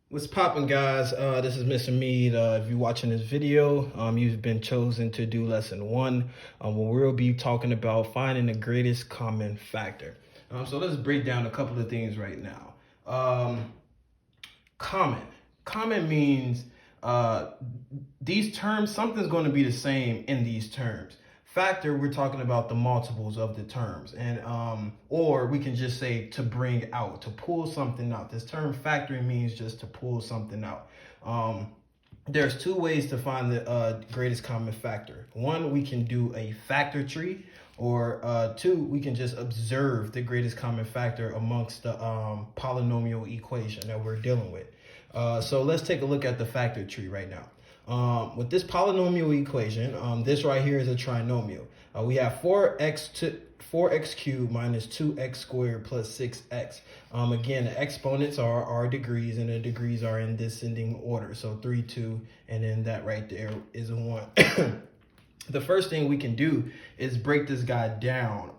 What's poppin', guys? This is Mr. Mead. If you're watching this video, you've been chosen to do lesson one, where we'll be talking about finding the greatest common factor. So let's break down a couple of things right now. Common. Common means these terms, something's going to be the same in these terms. Factor, we're talking about the multiples of the terms, and or we can just say to bring out, to pull something out. This term factoring means just to pull something out. There's two ways to find the greatest common factor. One, we can do a factor tree, or two, we can just observe the greatest common factor amongst the polynomial equation that we're dealing with. So let's take a look at the factor tree right now. With this polynomial equation, this right here is a trinomial. We have 4x cubed minus 2x squared plus 6x. Again, the exponents are our degrees, and the degrees are in descending order. So 3, 2, and then that right there is a 1. The first thing we can do is break this guy down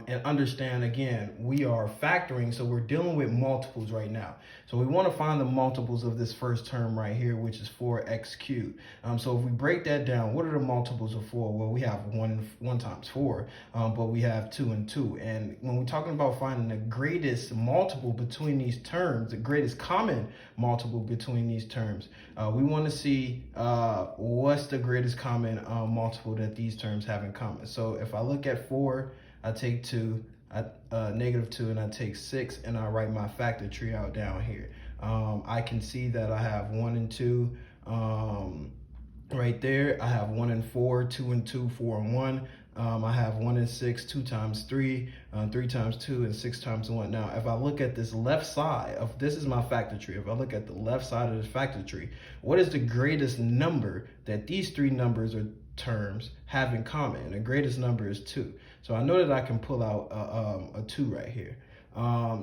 and understand, again, we are factoring, so we're dealing with multiples right now. So we want to find the multiples of this first term right here, which is 4x cubed. So if we break that down, what are the multiples of 4? Well, we have 1 times 4, but we have 2 and 2. And when we're talking about finding the greatest multiple between these terms, the greatest common multiple between these terms, we want to see what's the greatest common multiple that these terms have in common. So if I look at 4, I take 2, negative 2, and I take 6, and I write my factor tree out down here. I can see that I have 1 and 2 right there. I have 1 and 4, 2 and 2, 4 and 1. I have 1 and 6, 2 times 3, 3 times 2, and 6 times 1. Now, if I look at this left side of this is my factor tree. If I look at the left side of this factor tree, what is the greatest number that these three numbers or terms have in common? And the greatest number is 2. So I know that I can pull out a 2 right here.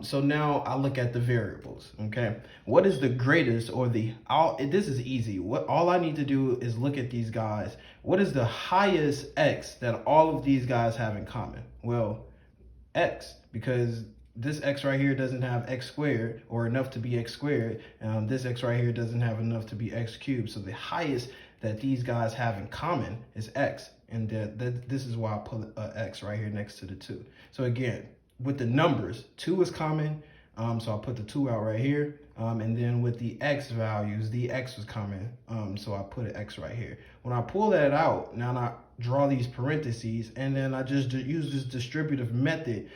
So now I look at the variables. Okay, what is the greatest, or this is easy. All I need to do is look at these guys. What is the highest x that all of these guys have in common? Well, x, because this x right here doesn't have x squared, or enough to be x squared. This x right here doesn't have enough to be x cubed. So the highest that these guys have in common is x, and this is why I put x right here next to the 2. So again, with the numbers, 2 is common, so I'll put the 2 out right here. And then with the x values, the x was common, so I put an x right here. When I pull that out, now I draw these parentheses, and then I just use this distributive method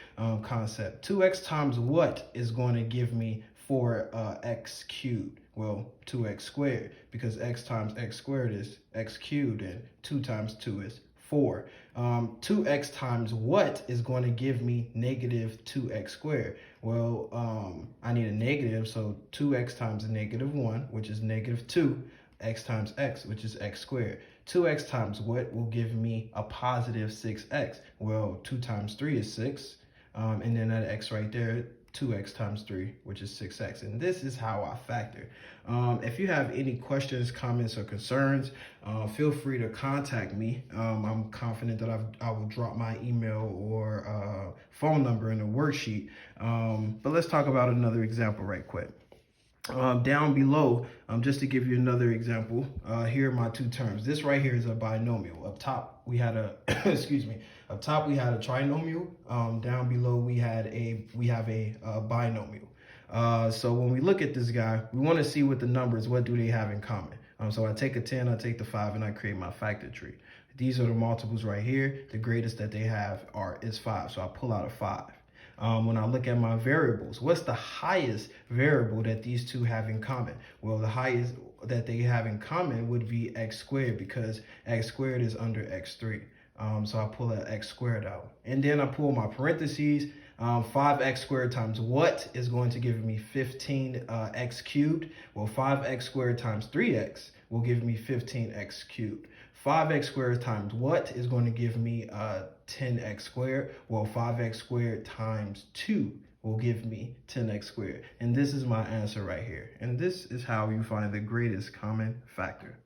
concept. 2x times what is going to give me 4x cubed? Well, 2x squared, because x times x squared is x cubed, and 2 times 2 is 4. 2x times what is going to give me negative 2x squared? Well, I need a negative, so 2x times a negative 1, which is negative 2, x times x, which is x squared. 2x times what will give me a positive 6x? Well, 2 times 3 is 6, and then that x right there, 2x times 3, which is 6x. And this is how I factor. If you have any questions, comments, or concerns, feel free to contact me. I'm confident that I will drop my email or phone number in the worksheet. But let's talk about another example right quick. Down below, just to give you another example, here are my two terms. This right here is a binomial. Up top, we had a, excuse me, up top we had a trinomial. Down below, we have a binomial. So when we look at this guy, we want to see what the numbers, what do they have in common? So I take a 10, I take the 5, and I create my factor tree. These are the multiples right here. The greatest that they have is 5, so I pull out a 5. When I look at my variables, what's the highest variable that these two have in common? Well, the highest that they have in common would be x squared, because x squared is under x3. So I pull that x squared out. And then I pull my parentheses. 5x squared times what is going to give me 15x cubed? Well, 5x squared times 3x will give me 15x cubed. 5x squared times what is going to give me 10x squared? Well, 5x squared times 2 will give me 10x squared. And this is my answer right here. And this is how you find the greatest common factor.